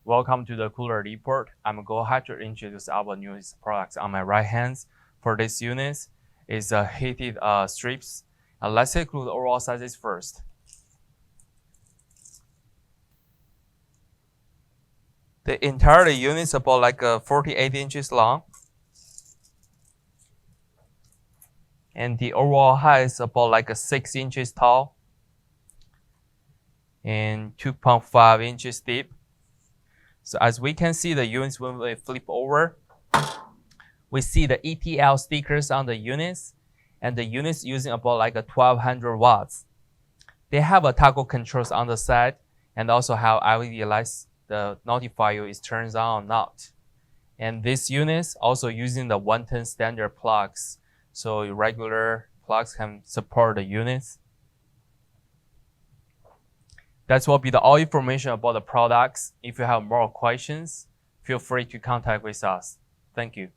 Welcome to the cooler report. I'm going to have to introduce our newest products. On my right hand for this unit is heated strips. Let's take a look at the overall sizes first. The entire unit is about like 48 inches long. And the overall height is about like 6 inches tall and 2.5 inches deep. So as we can see the units when we flip over, we see the ETL stickers on the units, and the units using about like 1200 watts. They have a toggle controls on the side and also have LED lights to notify you it turns on or not. And this units also using the 110 standard plugs, so regular plugs can support the units. That will be all information about the products. If you have more questions, feel free to contact with us. Thank you.